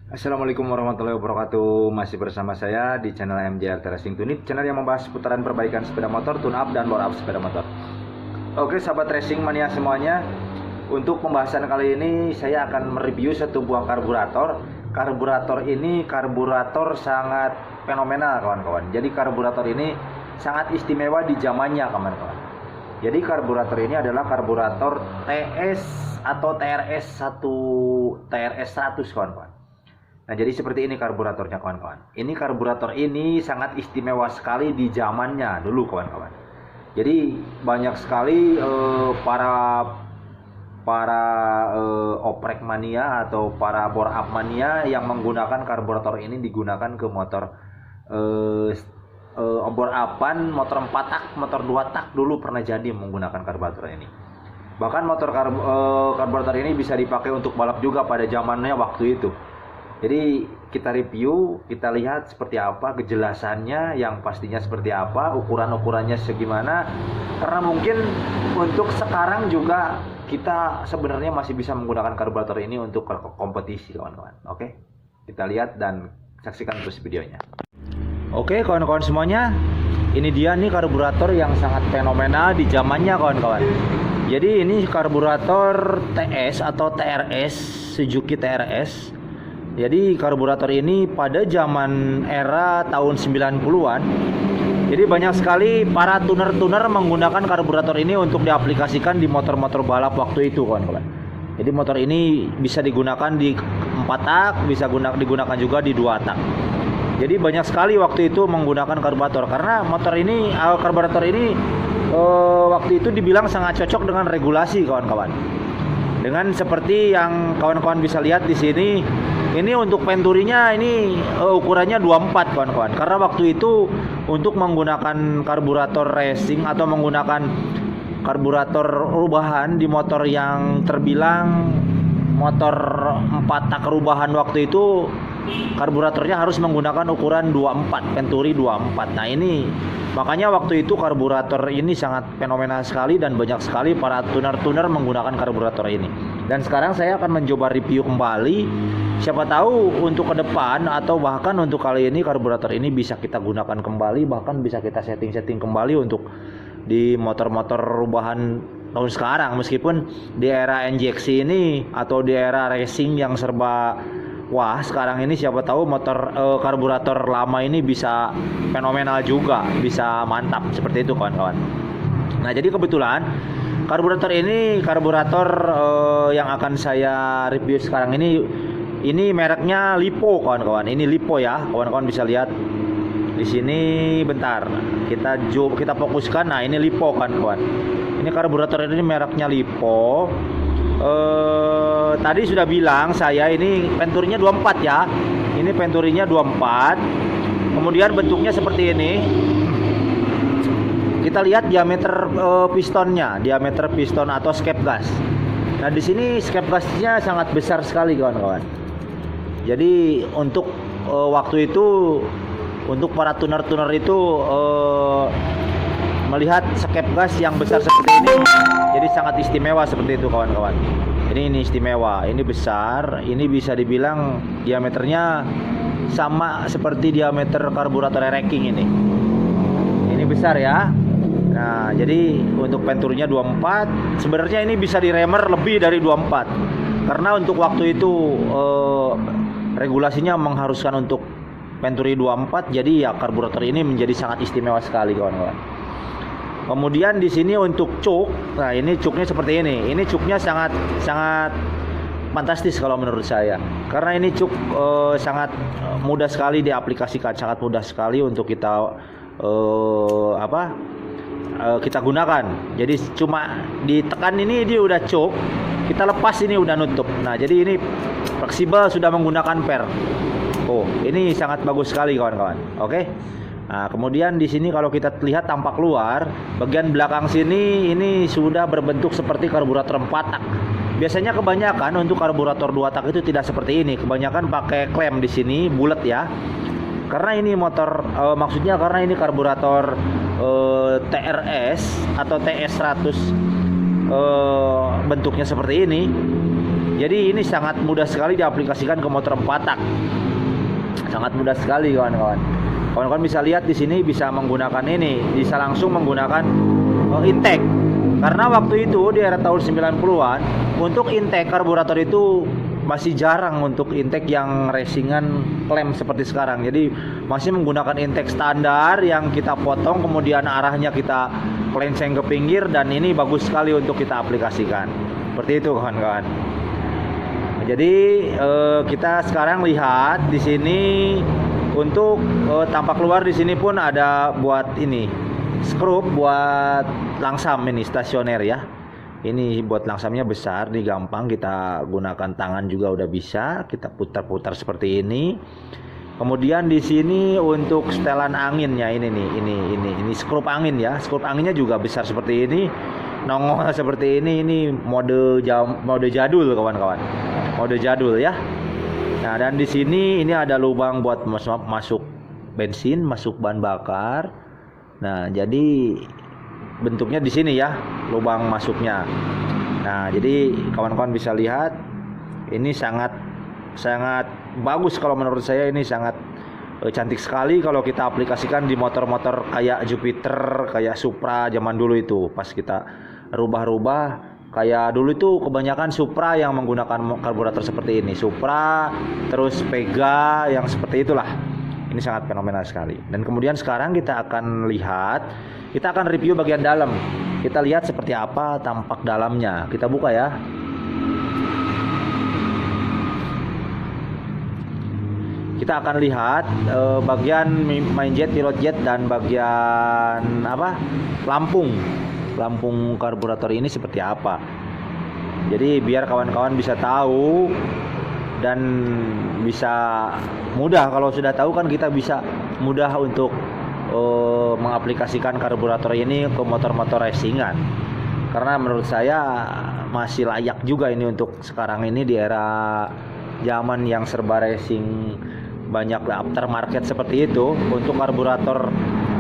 Assalamualaikum warahmatullahi wabarakatuh. Masih bersama saya di channel MJR Racing Tunit, channel yang membahas seputaran perbaikan sepeda motor, tune up dan bore up sepeda motor. Oke sahabat racing mania semuanya, untuk pembahasan kali ini saya akan mereview satu buah karburator. Karburator ini karburator sangat fenomenal kawan-kawan. Jadi karburator ini sangat istimewa di zamannya kawan-kawan. Jadi karburator ini adalah karburator TS atau TRS 100 kawan-kawan. Nah jadi seperti ini karburatornya kawan-kawan. Ini karburator ini sangat istimewa sekali di zamannya dulu kawan-kawan. Jadi banyak sekali para oprek mania atau para bore up mania yang menggunakan karburator ini digunakan ke motor bore upan, motor 4 tak, motor 2 tak dulu pernah jadi menggunakan karburator ini. Bahkan motor karburator ini bisa dipakai untuk balap juga pada zamannya waktu itu. Jadi kita review, kita lihat seperti apa kejelasannya, yang pastinya seperti apa, ukuran-ukurannya segimana. Karena mungkin untuk sekarang juga kita sebenarnya masih bisa menggunakan karburator ini untuk kompetisi kawan-kawan. Oke, kita lihat dan saksikan terus videonya. Oke kawan-kawan semuanya, ini dia nih karburator yang sangat fenomenal di zamannya kawan-kawan. Jadi ini karburator TS atau TRS, Suzuki TRS. Jadi karburator ini pada zaman era tahun 90-an. Jadi banyak sekali para tuner-tuner menggunakan karburator ini untuk diaplikasikan di motor-motor balap waktu itu kawan-kawan. Jadi motor ini bisa digunakan di 4 tak, bisa digunakan juga di 2 tak. Jadi banyak sekali waktu itu menggunakan karburator karena motor ini, karburator ini waktu itu dibilang sangat cocok dengan regulasi kawan-kawan. Dengan seperti yang kawan-kawan bisa lihat di sini, ini untuk penturinya ini ukurannya 24 kawan-kawan. Karena waktu itu untuk menggunakan karburator racing atau menggunakan karburator rubahan di motor yang terbilang motor 4 tak rubahan waktu itu, karburatornya harus menggunakan ukuran 24, penturi 24. Nah ini makanya waktu itu karburator ini sangat fenomenal sekali dan banyak sekali para tuner-tuner menggunakan karburator ini. Dan sekarang saya akan mencoba review kembali. Siapa tahu untuk ke depan atau bahkan untuk kali ini karburator ini bisa kita gunakan kembali, bahkan bisa kita setting-setting kembali untuk di motor-motor rubahan tahun sekarang. Meskipun di era injeksi ini atau di era racing yang serba wah, sekarang ini siapa tahu motor karburator lama ini bisa fenomenal juga, bisa mantap seperti itu kawan-kawan. Nah, jadi kebetulan karburator ini karburator yang akan saya review sekarang ini mereknya Lipo kawan-kawan. Ini Lipo ya, kawan-kawan bisa lihat di sini. Bentar, kita fokuskan. Nah, ini Lipo kawan-kawan. Ini karburator ini mereknya Lipo. Tadi sudah bilang saya ini penturinya 24 ya. Ini penturinya 24. Kemudian bentuknya seperti ini. Kita lihat diameter pistonnya, diameter piston atau skep gas. Nah, di sini skep gasnya sangat besar sekali kawan-kawan. Jadi untuk waktu itu untuk para tuner-tuner itu melihat skep gas yang besar seperti ini jadi sangat istimewa seperti itu kawan-kawan. Ini istimewa, ini besar, ini bisa dibilang diameternya sama seperti diameter karburator racing ini. Ini besar ya. Nah, jadi untuk penturinya 24, sebenarnya ini bisa diremer lebih dari 24. Karena untuk waktu itu regulasinya mengharuskan untuk penturi 24, jadi ya karburator ini menjadi sangat istimewa sekali kawan-kawan. Kemudian di sini untuk cuk, nah ini cuknya seperti ini. Ini cuknya sangat fantastis kalau menurut saya. Karena ini cuk sangat mudah sekali diaplikasikan, sangat mudah sekali untuk kita kita gunakan. Jadi cuma ditekan ini dia udah cuk, kita lepas ini udah nutup. Nah, jadi ini fleksibel, sudah menggunakan per. Oh, ini sangat bagus sekali kawan-kawan. Oke. Nah, kemudian di sini kalau kita lihat tampak luar, bagian belakang sini ini sudah berbentuk seperti karburator 4 tak. Biasanya kebanyakan untuk karburator 2 tak itu tidak seperti ini. Kebanyakan pakai klem di sini bulat ya. Karena ini motor maksudnya karena ini karburator TRS atau TS 100 bentuknya seperti ini. Jadi ini sangat mudah sekali diaplikasikan ke motor 4 tak. Sangat mudah sekali kawan-kawan. Kawan-kawan bisa lihat di sini bisa menggunakan ini, bisa langsung menggunakan intake. Karena waktu itu di era tahun 90-an untuk intake karburator itu masih jarang untuk intake yang racingan klem seperti sekarang. Jadi masih menggunakan intake standar yang kita potong kemudian arahnya kita pelenceng ke pinggir, dan ini bagus sekali untuk kita aplikasikan. Seperti itu kawan-kawan. Jadi kita sekarang lihat di sini untuk tampak luar di sini pun ada buat ini skrup buat langsam ini stasioner ya. Ini buat langsamnya besar, nih gampang kita gunakan tangan juga udah bisa. Kita putar-putar seperti ini. Kemudian di sini untuk setelan anginnya ini nih, ini skrup angin ya. Skrup anginnya juga besar seperti ini. Nongol seperti ini mode jadul kawan-kawan. Mode jadul ya. Nah, dan di sini ini ada lubang buat masuk bensin, masuk bahan bakar. Nah, jadi bentuknya di sini ya, lubang masuknya. Nah, jadi kawan-kawan bisa lihat ini sangat bagus kalau menurut saya. Ini sangat cantik sekali kalau kita aplikasikan di motor-motor kayak Jupiter, kayak Supra zaman dulu itu. Pas kita rubah-rubah, kayak dulu itu kebanyakan Supra yang menggunakan karburator seperti ini. Supra, terus Pega yang seperti itulah. Ini sangat fenomenal sekali. Dan kemudian sekarang kita akan lihat, kita akan review bagian dalam. Kita lihat seperti apa tampak dalamnya. Kita buka ya. Kita akan lihat bagian main jet, pilot jet, dan bagian lampung karburator ini seperti apa. Jadi biar kawan-kawan bisa tahu dan bisa mudah. Kalau sudah tahu kan kita bisa mudah untuk mengaplikasikan karburator ini ke motor-motor racingan. Karena menurut saya masih layak juga ini untuk sekarang ini di era zaman yang serba racing, banyak aftermarket seperti itu. Untuk karburator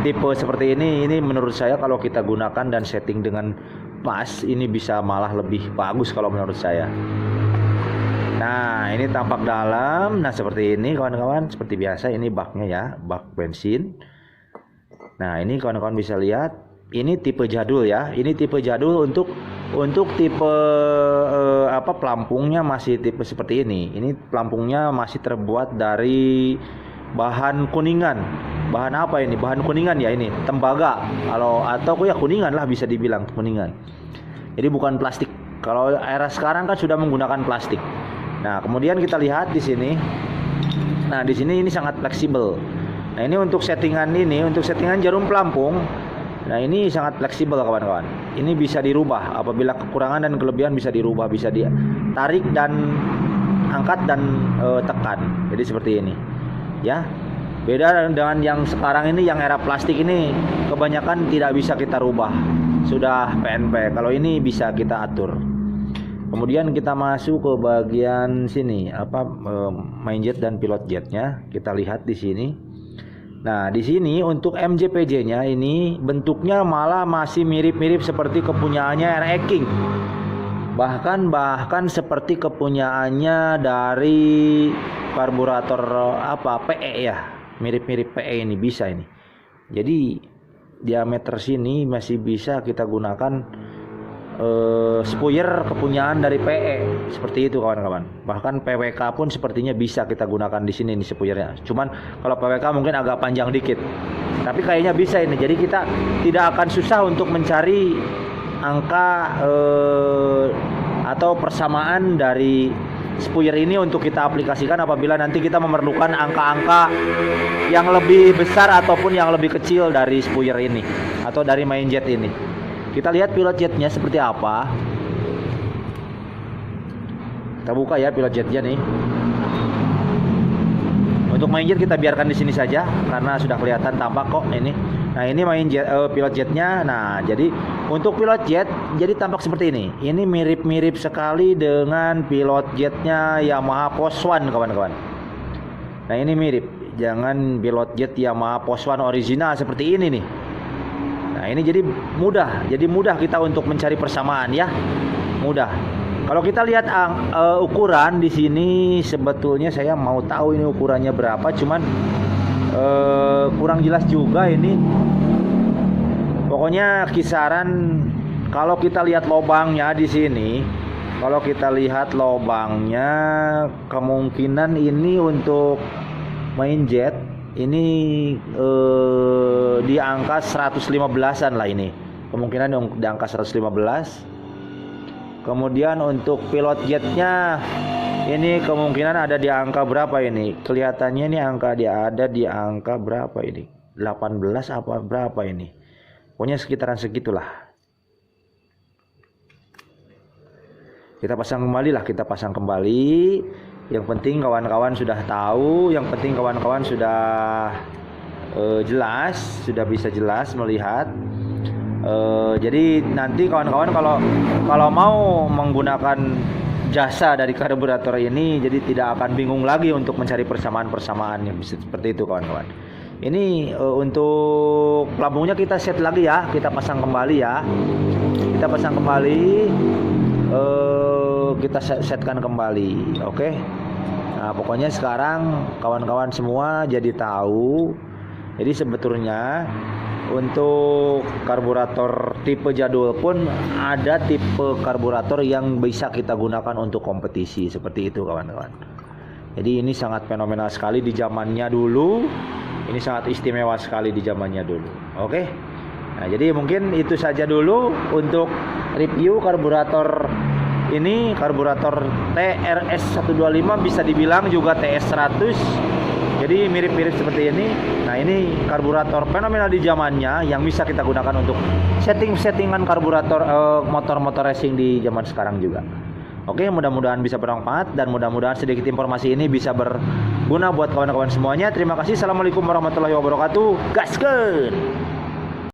tipe seperti ini menurut saya kalau kita gunakan dan setting dengan pas, ini bisa malah lebih bagus kalau menurut saya. Nah, ini tampak dalam. Nah, seperti ini kawan-kawan. Seperti biasa ini baknya ya, bak bensin. Nah, ini kawan-kawan bisa lihat. Ini tipe jadul ya. Ini tipe jadul untuk tipe pelampungnya masih tipe seperti ini. Ini pelampungnya masih terbuat dari bahan kuningan. Bahan apa ini? Bahan kuningan ya ini, tembaga. Atau ya kuningan lah, bisa dibilang kuningan. Jadi bukan plastik. Kalau era sekarang kan sudah menggunakan plastik. Nah, kemudian kita lihat di sini. Nah, di sini ini sangat fleksibel. Nah, ini untuk settingan jarum pelampung. Nah, ini sangat fleksibel kawan-kawan. Ini bisa dirubah apabila kekurangan dan kelebihan, bisa dirubah, bisa ditarik dan angkat dan tekan. Jadi seperti ini. Ya. Beda dengan yang sekarang ini, yang era plastik ini kebanyakan tidak bisa kita rubah. Sudah PNP. Kalau ini bisa kita atur. Kemudian kita masuk ke bagian sini, main jet dan pilot jetnya. Kita lihat di sini. Nah, di sini untuk MJPJ-nya ini bentuknya malah masih mirip-mirip seperti kepunyaannya RE King. Bahkan seperti kepunyaannya dari karburator PE ya. Mirip-mirip PE ini bisa ini. Jadi diameter sini masih bisa kita gunakan spoiler kepunyaan dari PE seperti itu kawan-kawan. Bahkan PWK pun sepertinya bisa kita gunakan di sini nih spoilernya. Cuman kalau PWK mungkin agak panjang dikit. Tapi kayaknya bisa ini. Jadi kita tidak akan susah untuk mencari angka atau persamaan dari spoiler ini untuk kita aplikasikan apabila nanti kita memerlukan angka-angka yang lebih besar ataupun yang lebih kecil dari spoiler ini atau dari main jet ini. Kita lihat pilot jetnya seperti apa. Kita buka ya pilot jetnya nih. Untuk main jet kita biarkan di sini saja karena sudah kelihatan tampak kok ini. Nah, ini main jet, pilot jetnya. Nah, jadi untuk pilot jet jadi tampak seperti ini. Ini mirip-mirip sekali dengan pilot jetnya Yamaha Post One kawan-kawan. Nah, ini mirip. Jangan pilot jet Yamaha Post One original seperti ini nih. Nah, ini jadi mudah kita untuk mencari persamaan ya. Mudah. Kalau kita lihat ukuran di sini, sebetulnya saya mau tahu ini ukurannya berapa, cuman kurang jelas juga ini. Pokoknya kisaran, kalau kita lihat lobangnya di sini, kalau kita lihat lobangnya, kemungkinan ini untuk main jet ini di angka 115-an lah ini. Kemungkinan di angka 115. Kemudian untuk pilot jetnya ini kemungkinan ada di angka berapa ini? Kelihatannya ini ada di angka berapa ini? 18 apa berapa ini? Pokoknya sekitaran segitulah. Kita pasang kembali. Yang penting kawan-kawan sudah tahu, yang penting kawan-kawan sudah jelas, sudah bisa jelas melihat. Jadi nanti kawan-kawan kalau mau menggunakan jasa dari karburator ini, jadi tidak akan bingung lagi untuk mencari persamaan-persamaan yang bisa seperti itu kawan-kawan. Ini untuk lambungnya kita set lagi ya, kita pasang kembali ya, kita setkan kembali, oke. Nah pokoknya sekarang kawan-kawan semua jadi tahu. Jadi sebetulnya untuk karburator tipe jadul pun ada tipe karburator yang bisa kita gunakan untuk kompetisi seperti itu kawan-kawan. Jadi ini sangat fenomenal sekali di zamannya dulu. Ini sangat istimewa sekali di zamannya dulu. Oke. Nah, jadi mungkin itu saja dulu untuk review karburator ini, karburator TRS125, bisa dibilang juga TS100. Jadi mirip-mirip seperti ini. Nah ini karburator fenomenal di zamannya yang bisa kita gunakan untuk settingan karburator motor-motor racing di zaman sekarang juga. Oke, mudah-mudahan bisa bermanfaat dan mudah-mudahan sedikit informasi ini bisa berguna buat kawan-kawan semuanya. Terima kasih. Assalamualaikum warahmatullahi wabarakatuh. Gaskeun.